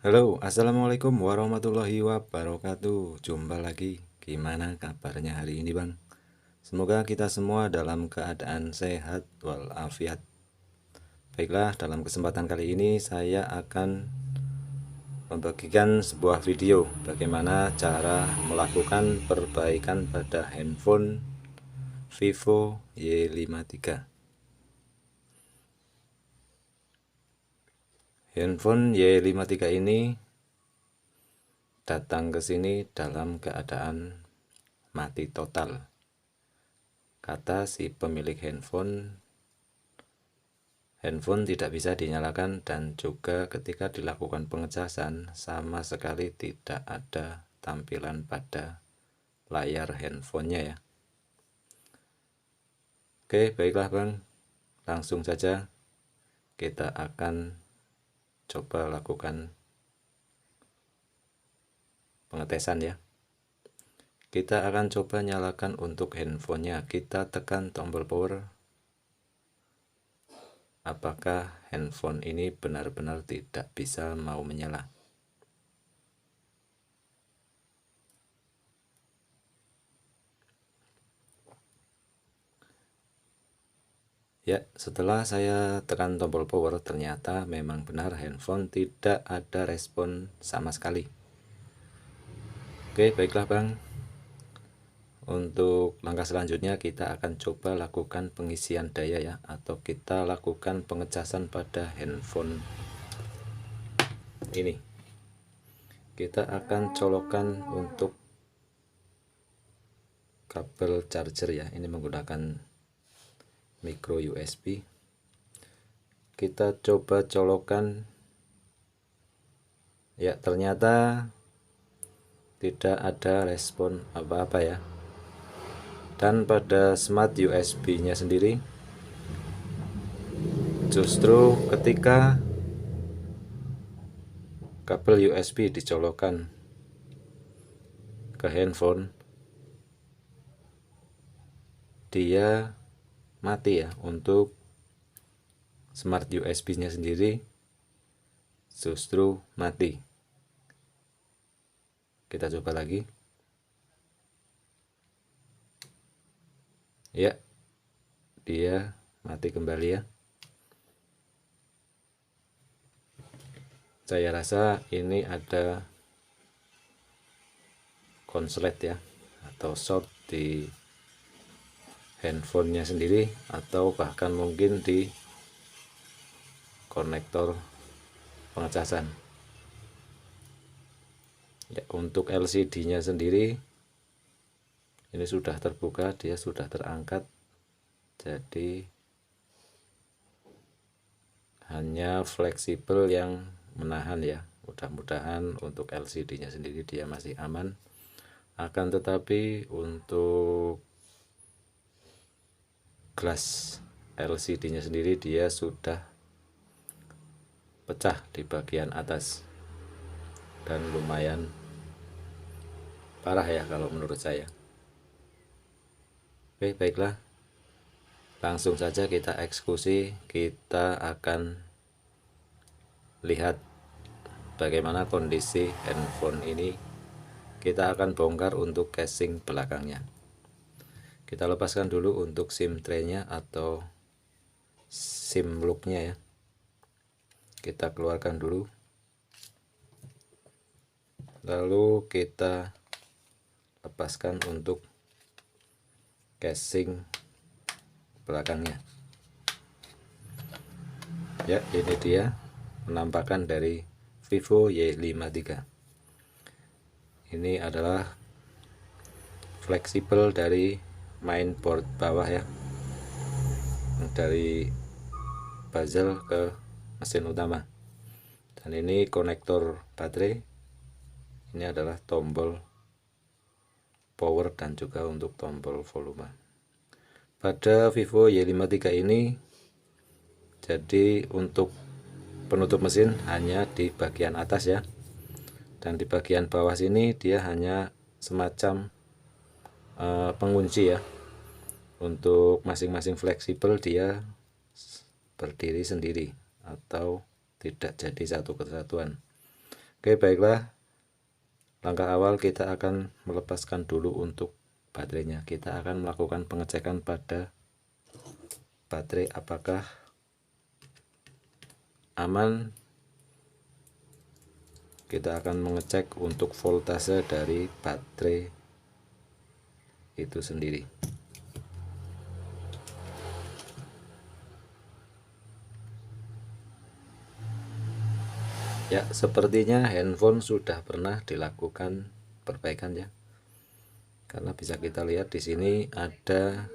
Halo, assalamualaikum warahmatullahi wabarakatuh. Jumpa lagi. Gimana kabarnya hari ini, Bang? Semoga kita semua dalam keadaan sehat walafiat. Baiklah, dalam kesempatan kali ini saya akan membagikan sebuah video bagaimana cara melakukan perbaikan pada handphone Vivo Y53. Handphone Y53 ini datang ke sini dalam keadaan mati total. Kata si pemilik handphone tidak bisa dinyalakan, dan juga ketika dilakukan pengecasan sama sekali tidak ada tampilan pada layar handphonenya ya. Oke, baiklah Bang, langsung saja kita akan coba lakukan pengetesan ya. Kita akan coba nyalakan untuk handphonenya. Kita tekan tombol power. Apakah handphone ini benar-benar tidak bisa mau menyala? Ya, setelah saya tekan tombol power, ternyata memang benar handphone tidak ada respon sama sekali. Oke, baiklah Bang. Untuk langkah selanjutnya kita akan coba lakukan pengisian daya ya, atau kita lakukan pengecasan pada handphone ini. Kita akan colokkan untuk kabel charger ya, ini menggunakan micro USB. Kita coba colokkan ya, ternyata tidak ada respon apa-apa ya. Dan pada smart USB nya sendiri, justru ketika kabel USB dicolokkan ke handphone, dia mati ya. Untuk smart USB nya sendiri justru mati. Kita coba lagi ya, dia mati kembali ya. Saya rasa ini ada konslet ya, atau short di handphonenya sendiri, atau bahkan mungkin di konektor pengecasan ya. Untuk LCD nya sendiri ini sudah terbuka, dia sudah terangkat, jadi hanya fleksibel yang menahan ya. Mudah-mudahan untuk LCD nya sendiri dia masih aman. Akan tetapi untuk glass LCD nya sendiri dia sudah pecah di bagian atas, dan lumayan parah ya kalau menurut saya. Oke, baiklah, langsung saja kita eksekusi. Kita akan lihat bagaimana kondisi handphone ini. Kita akan bongkar untuk casing belakangnya. Kita lepaskan dulu untuk SIM tray-nya atau SIM lock-nya ya. Kita keluarkan dulu, lalu kita lepaskan untuk casing belakangnya ya. Ini dia penampakan dari Vivo Y53. Ini adalah fleksibel dari mainboard bawah ya, dari bezel ke mesin utama. Dan ini konektor baterai, ini adalah tombol power dan juga untuk tombol volume. Pada Vivo Y53 ini, jadi untuk penutup mesin hanya di bagian atas ya, dan di bagian bawah sini dia hanya semacam pengunci ya. Untuk masing-masing fleksibel dia berdiri sendiri atau tidak jadi satu kesatuan. Oke, baiklah. Langkah awal kita akan melepaskan dulu untuk baterainya. Kita akan melakukan pengecekan pada baterai apakah aman. Kita akan mengecek untuk voltase dari baterai itu sendiri. Ya, sepertinya handphone sudah pernah dilakukan perbaikan ya. Karena bisa kita lihat di sini ada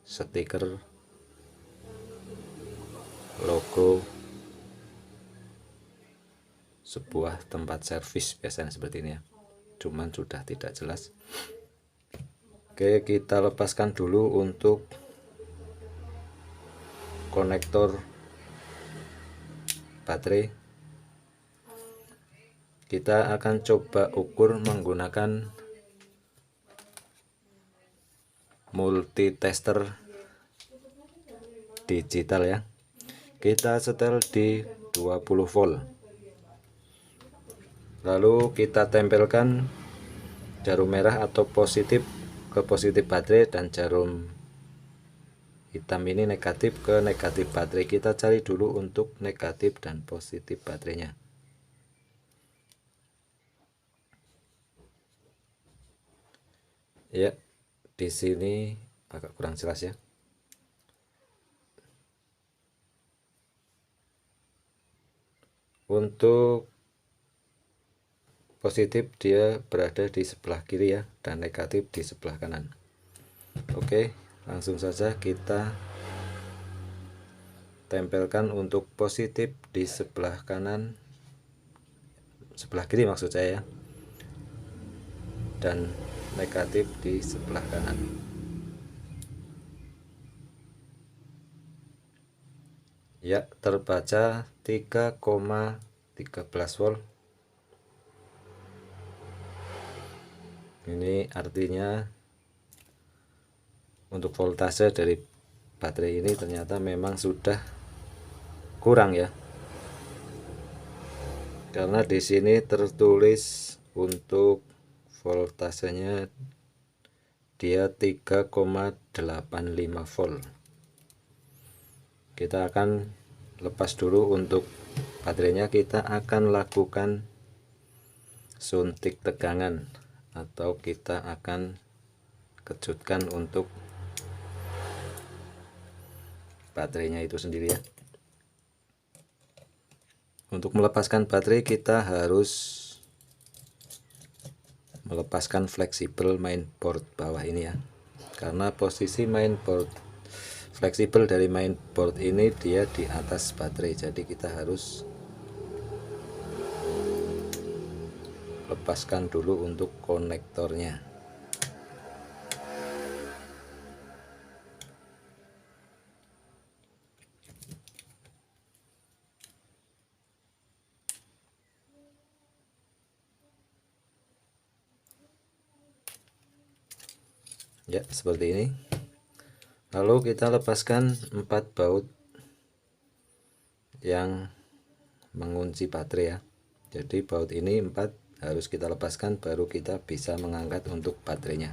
stiker logo sebuah tempat servis biasanya seperti ini ya. Cuman sudah tidak jelas. Oke, kita lepaskan dulu untuk konektor baterai. Kita akan coba ukur menggunakan multitester digital ya. Kita setel di 20 volt. Lalu kita tempelkan jarum merah atau positif ke positif baterai dan jarum hitam ini negatif ke negatif baterai. Kita cari dulu untuk negatif dan positif baterainya. Ya, di sini agak kurang jelas ya. Untuk positif dia berada di sebelah kiri ya, dan negatif di sebelah kanan. Oke, langsung saja kita tempelkan untuk positif di sebelah kanan, sebelah kiri maksud saya ya, dan negatif di sebelah kanan. Ya, terbaca 3,13 volt. Ini artinya untuk voltase dari baterai ini ternyata memang sudah kurang ya. Karena di sini tertulis untuk voltasenya dia 3,85 volt. Kita akan lepas dulu untuk baterainya. Kita akan lakukan suntik tegangan atau kita akan kejutkan untuk baterainya itu sendiri ya. Untuk melepaskan baterai kita harus melepaskan fleksibel mainboard bawah ini ya, karena posisi mainboard fleksibel dari mainboard ini dia di atas baterai, jadi kita harus lepaskan dulu untuk konektornya. Ya, seperti ini. Lalu kita lepaskan 4 baut yang mengunci baterai ya. Jadi baut ini 4 harus kita lepaskan, baru kita bisa mengangkat untuk baterainya.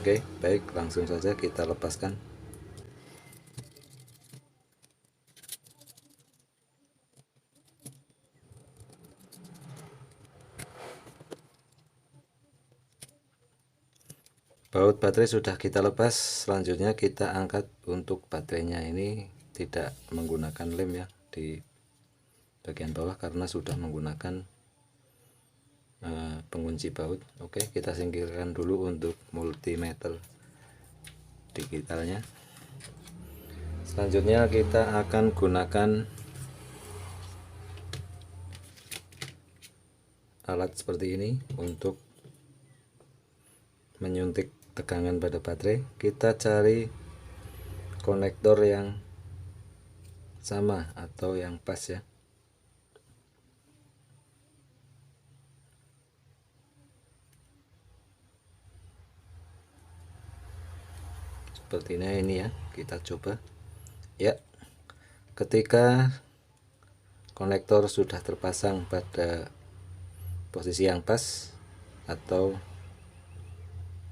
Oke, baik, langsung saja kita lepaskan. Baut baterai sudah kita lepas. Selanjutnya kita angkat untuk baterainya. Ini tidak menggunakan lem ya di bagian bawah karena sudah menggunakan pengunci baut. Oke, kita singkirkan dulu untuk multimeter digitalnya. Selanjutnya kita akan gunakan alat seperti ini untuk menyuntik tegangan pada baterai. Kita cari konektor yang sama atau yang pas ya. Sepertinya ini ya, kita coba ya. Ketika konektor sudah terpasang pada posisi yang pas atau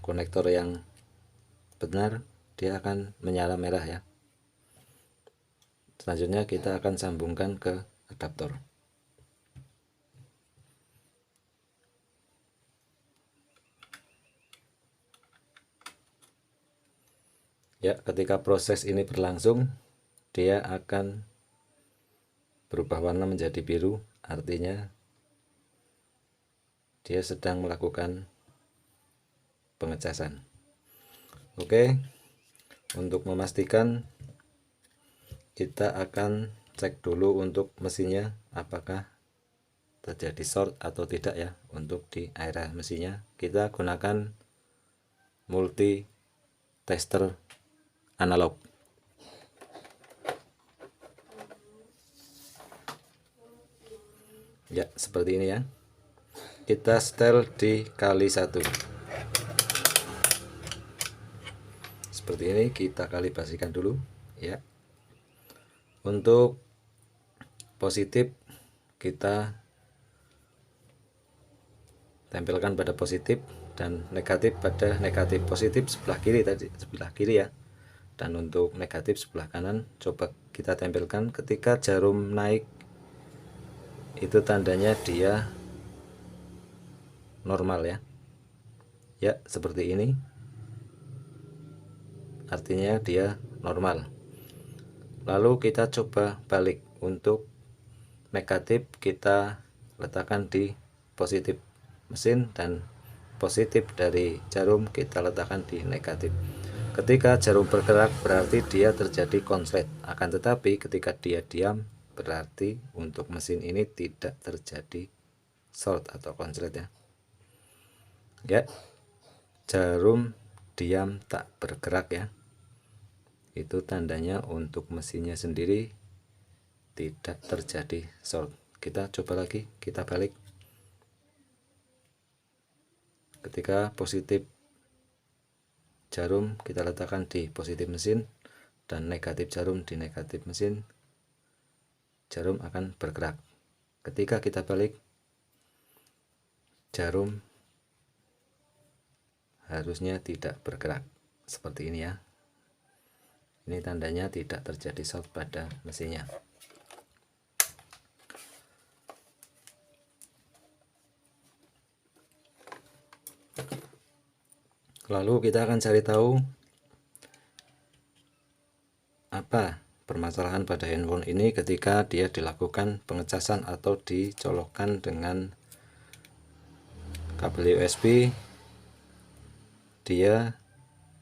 konektor yang benar, dia akan menyala merah ya. Selanjutnya kita akan sambungkan ke adaptor. Ya, ketika proses ini berlangsung, dia akan berubah warna menjadi biru, artinya dia sedang melakukan pengecasan. Oke, untuk memastikan kita akan cek dulu untuk mesinnya apakah terjadi short atau tidak ya. Untuk di area mesinnya kita gunakan multi tester analog. Ya, seperti ini ya. Kita setel di kali 1. Seperti ini, kita kalibrasikan dulu ya. Untuk positif kita tempelkan pada positif dan negatif pada negatif. Positif sebelah kiri tadi, sebelah kiri ya. Dan untuk negatif sebelah kanan coba kita tempelkan. Ketika jarum naik itu tandanya dia normal ya. Ya, seperti ini. Artinya dia normal. Lalu kita coba balik. Untuk negatif kita letakkan di positif mesin dan positif dari jarum kita letakkan di negatif. Ketika jarum bergerak berarti dia terjadi konslet. Akan tetapi ketika dia diam berarti untuk mesin ini tidak terjadi short atau konslet ya. Ya, jarum diam tak bergerak ya. Itu tandanya untuk mesinnya sendiri tidak terjadi short. Kita coba lagi, kita balik. Ketika positif jarum kita letakkan di positif mesin dan negatif jarum di negatif mesin, jarum akan bergerak. Ketika kita balik, jarum harusnya tidak bergerak. Seperti ini ya. Ini tandanya tidak terjadi short pada mesinnya. Lalu kita akan cari tahu apa permasalahan pada handphone ini ketika dia dilakukan pengecasan atau dicolokkan dengan kabel USB. Dia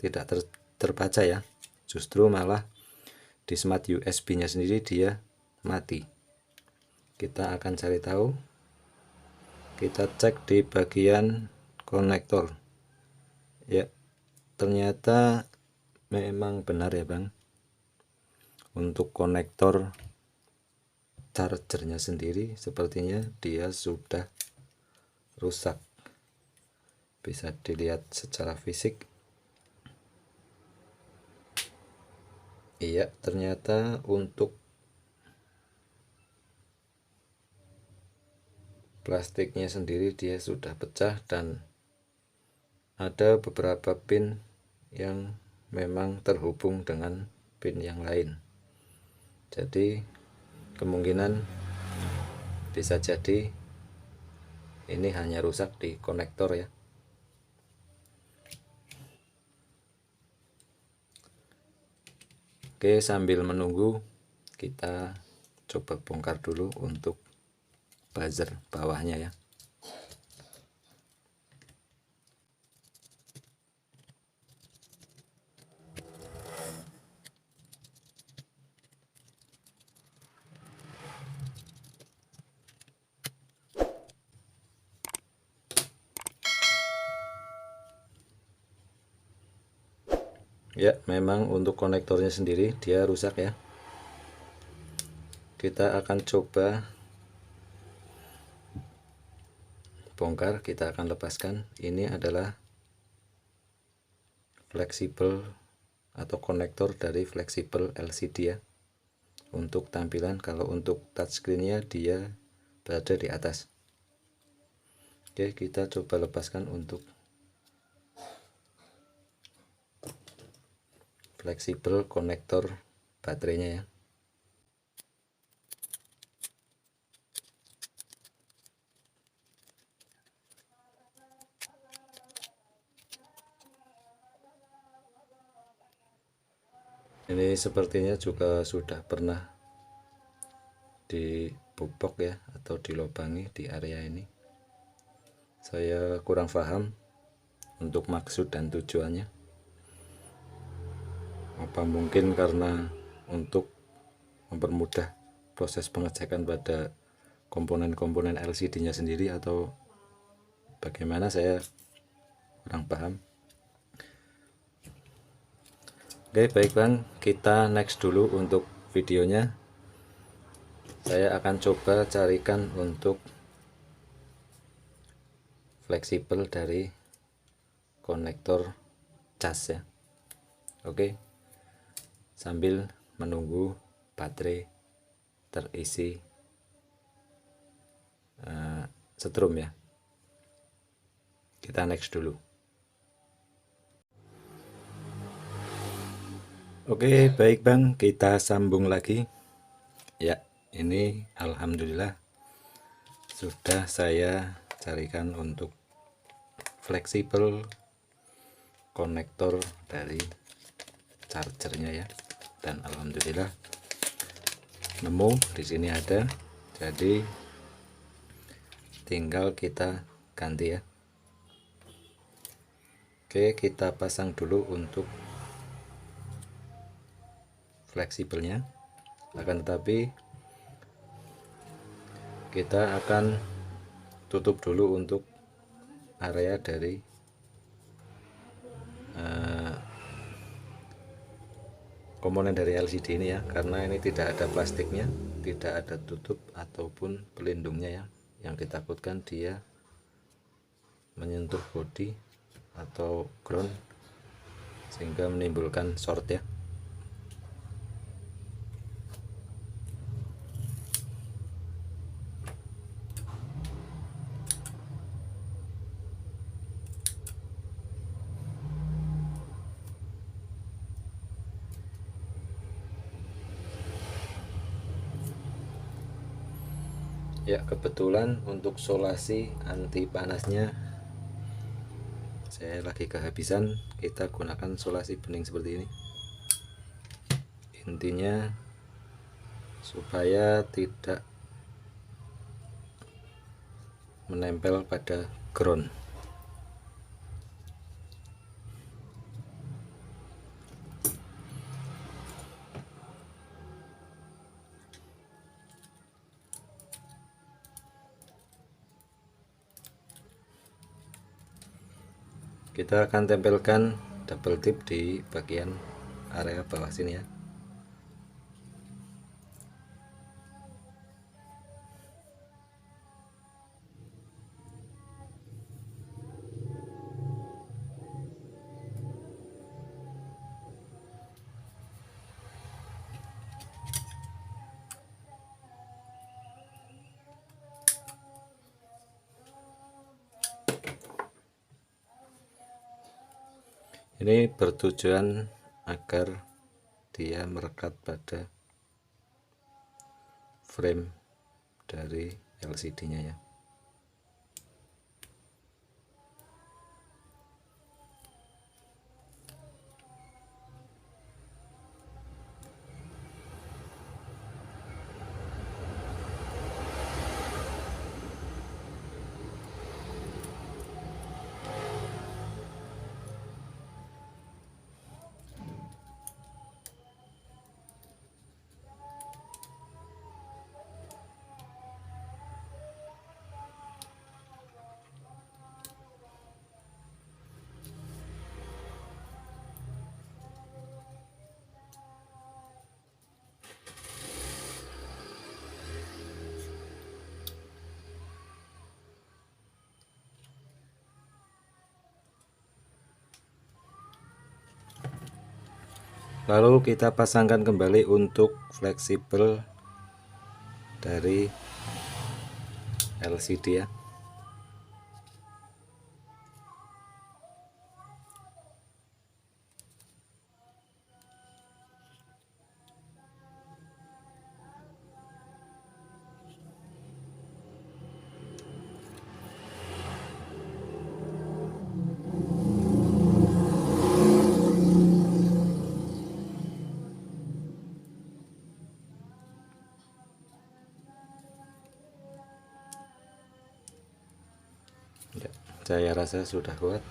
tidak terbaca ya. Justru malah di smart USB nya sendiri dia mati. Kita akan cari tahu. Kita cek di bagian konektor ya, ternyata memang benar ya bang. Untuk konektor chargernya sendiri sepertinya dia sudah rusak. Bisa dilihat secara fisik. Iya, ternyata untuk plastiknya sendiri dia sudah pecah dan ada beberapa pin yang memang terhubung dengan pin yang lain. Jadi kemungkinan bisa jadi ini hanya rusak di konektor ya. Oke, sambil menunggu kita coba bongkar dulu untuk buzzer bawahnya ya. Ya, memang untuk konektornya sendiri dia rusak ya. Kita akan coba bongkar, kita akan lepaskan. Ini adalah fleksibel atau konektor dari fleksibel LCD ya. untuk tampilan. Kalau untuk touchscreen-nya dia berada di atas. Oke, kita coba lepaskan untuk fleksibel konektor baterainya ya. Ini sepertinya juga sudah pernah dipupok ya, atau dilobangi di area ini. Saya kurang paham untuk maksud dan tujuannya. Apa mungkin karena untuk mempermudah proses pengecekan pada komponen-komponen LCD-nya sendiri, atau bagaimana, saya kurang paham. Oke, baik Bang, kita next dulu untuk videonya. Saya akan coba carikan untuk fleksibel dari konektor cas ya. Oke, sambil menunggu baterai terisi setrum ya. Kita next dulu. Oke, baik Bang, kita sambung lagi ya. Ini alhamdulillah sudah saya carikan untuk fleksibel konektor dari chargernya ya, dan alhamdulillah nemu di sini ada. Jadi tinggal kita ganti ya. Oke, kita pasang dulu untuk fleksibelnya, akan tetapi kita akan tutup dulu untuk area dari komponen dari LCD ini ya, karena ini tidak ada plastiknya, tidak ada tutup ataupun pelindungnya ya, yang ditakutkan dia menyentuh bodi atau ground sehingga menimbulkan short ya. Ya, kebetulan untuk solasi anti panasnya saya lagi kehabisan. Kita gunakan solasi bening seperti ini. Intinya supaya tidak menempel pada ground. Kita akan tempelkan double tip di bagian area bawah sini ya. Ini bertujuan agar dia merekat pada frame dari LCD-nya ya. Lalu kita pasangkan kembali untuk fleksibel dari LCD ya. Ya, saya rasa sudah kuat.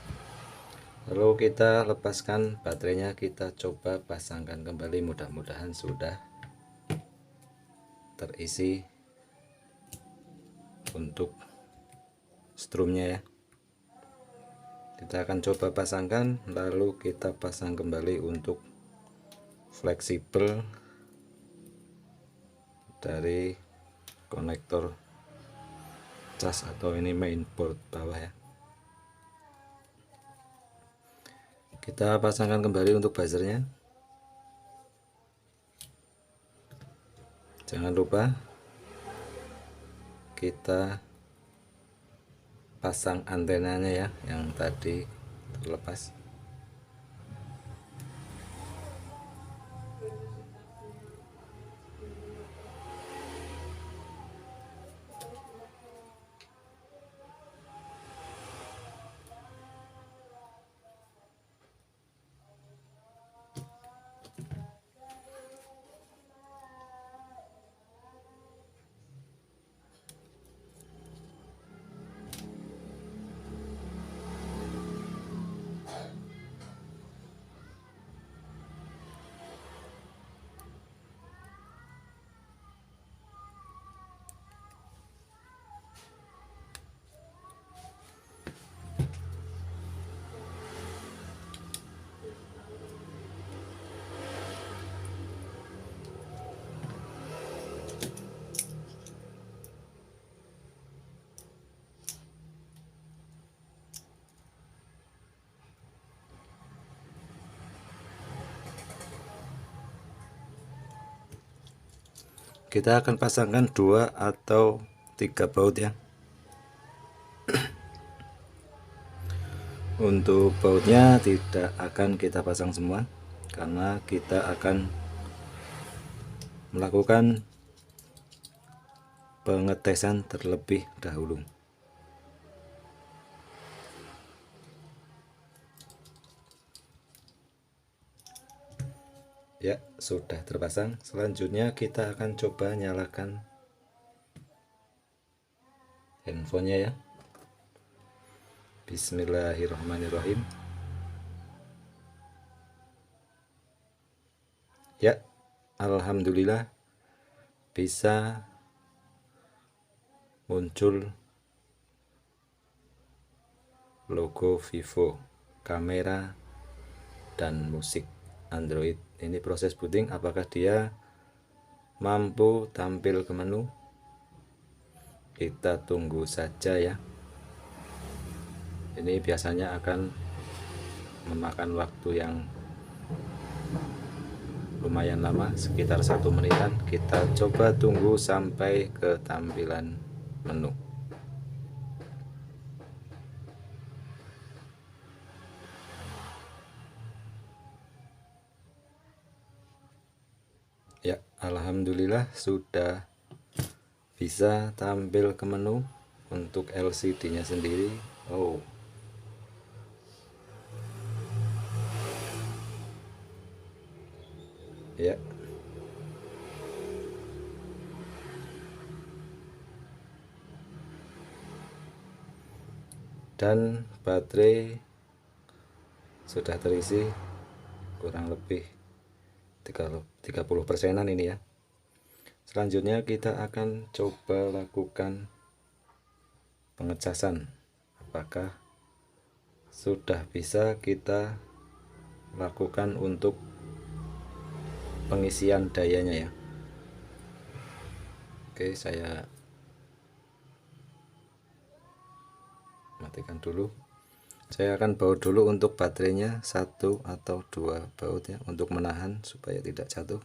Lalu kita lepaskan baterainya, kita coba pasangkan kembali, mudah-mudahan sudah terisi untuk strumnya ya. Kita akan coba pasangkan, lalu kita pasang kembali untuk fleksibel dari konektor cas atau ini mainboard bawah ya. Kita pasangkan kembali untuk buzzernya. Jangan lupa kita pasang antenanya ya, yang tadi terlepas. Kita akan pasangkan 2 atau 3 baut ya. Untuk bautnya tidak akan kita pasang semua, karena kita akan melakukan pengetesan terlebih dahulu. Ya, sudah terpasang. Selanjutnya kita akan coba nyalakan handphonenya ya. Bismillahirrahmanirrahim. Ya, alhamdulillah bisa muncul logo Vivo, kamera dan musik Android. Ini proses booting, apakah dia mampu tampil ke menu? Kita tunggu saja ya. Ini biasanya akan memakan waktu yang lumayan lama, sekitar 1 menitan. Kita coba tunggu sampai ke tampilan menu. Ya, alhamdulillah sudah bisa tampil ke menu untuk LCD-nya sendiri. Oh, ya, dan baterai sudah terisi kurang lebih 30%-an ini ya. Selanjutnya kita akan coba lakukan pengecasan, apakah sudah bisa kita lakukan untuk pengisian dayanya ya. Oke, saya matikan dulu. Saya akan baut dulu untuk baterainya 1 atau 2 baut ya, untuk menahan supaya tidak jatuh.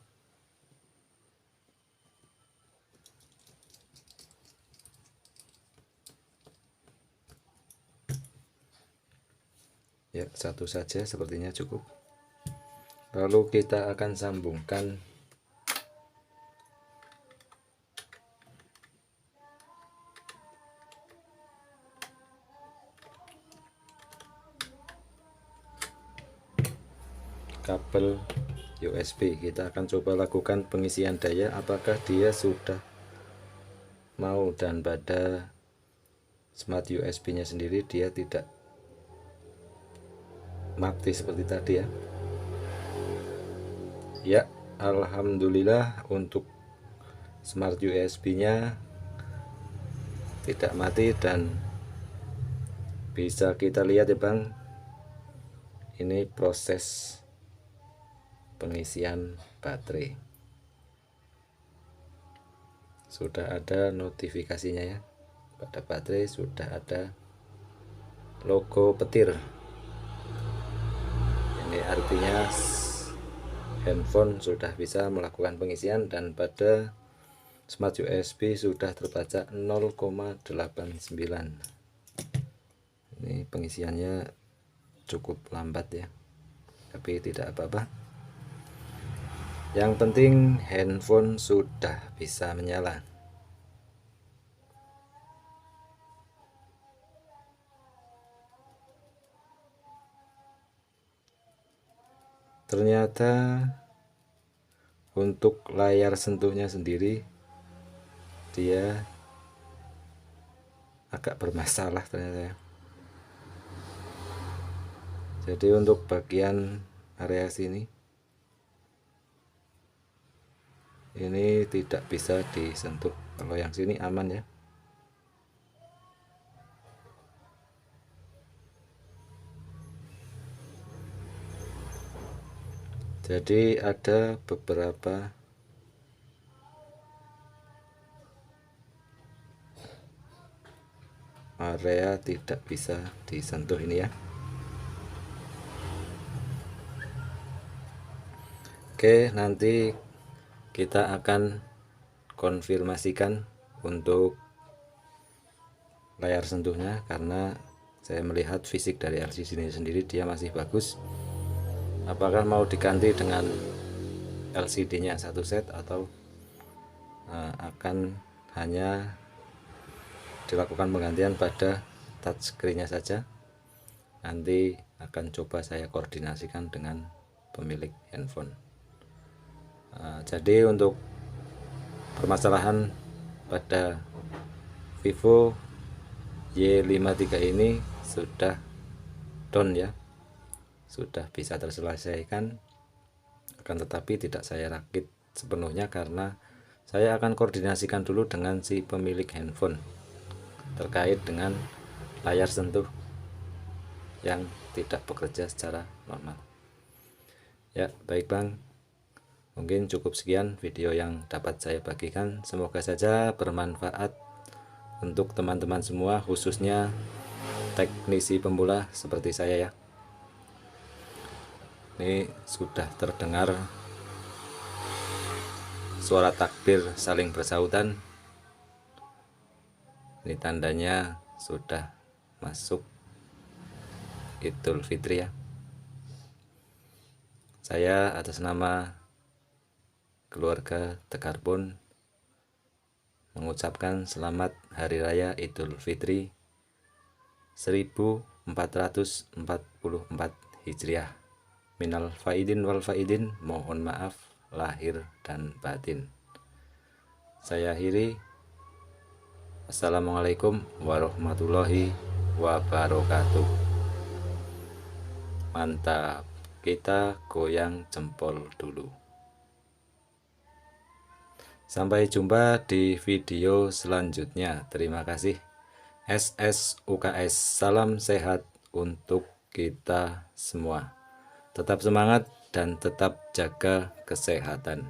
Ya, satu saja sepertinya cukup. Lalu kita akan sambungkan kabel USB. Kita akan coba lakukan pengisian daya, apakah dia sudah mau, dan pada smart USB nya sendiri dia tidak mati seperti tadi ya. Ya, alhamdulillah untuk smart USB nya tidak mati, dan bisa kita lihat ya Bang, ini proses pengisian baterai. Sudah ada notifikasinya ya, pada baterai sudah ada logo petir. Ini artinya handphone sudah bisa melakukan pengisian, dan pada smart USB sudah terbaca 0,89. Ini pengisiannya cukup lambat ya, tapi tidak apa-apa. Yang penting handphone sudah bisa menyala. Ternyata untuk layar sentuhnya sendiri dia agak bermasalah ternyata ya. Jadi untuk bagian area sini ini tidak bisa disentuh. Kalau yang sini aman ya. Jadi ada beberapa area tidak bisa disentuh ini ya. Oke, nanti kita akan konfirmasikan untuk layar sentuhnya, karena saya melihat fisik dari LCD ini sendiri dia masih bagus. Apakah mau diganti dengan LCD nya satu set, atau akan hanya dilakukan penggantian pada touchscreen nya saja. Nanti akan coba saya koordinasikan dengan pemilik handphone. Jadi untuk permasalahan pada Vivo Y53 ini sudah down ya, sudah bisa terselesaikan. Akan tetapi tidak saya rakit sepenuhnya, karena saya akan koordinasikan dulu dengan si pemilik handphone terkait dengan layar sentuh yang tidak bekerja secara normal. Ya, baik Bang, mungkin cukup sekian video yang dapat saya bagikan. Semoga saja bermanfaat untuk teman-teman semua, khususnya teknisi pemula seperti saya ya. Ini sudah terdengar suara takbir saling bersahutan. Ini tandanya sudah masuk Idul Fitri ya. Saya atas nama keluarga Tekarbon mengucapkan selamat Hari Raya Idul Fitri 1444 Hijriah. Minal faidin wal faidin, mohon maaf lahir dan batin. Saya akhiri. Assalamualaikum warahmatullahi wabarakatuh. Mantap, kita goyang jempol dulu. Sampai jumpa di video selanjutnya. Terima kasih. SSUKS, salam sehat untuk kita semua. Tetap semangat dan tetap jaga kesehatan.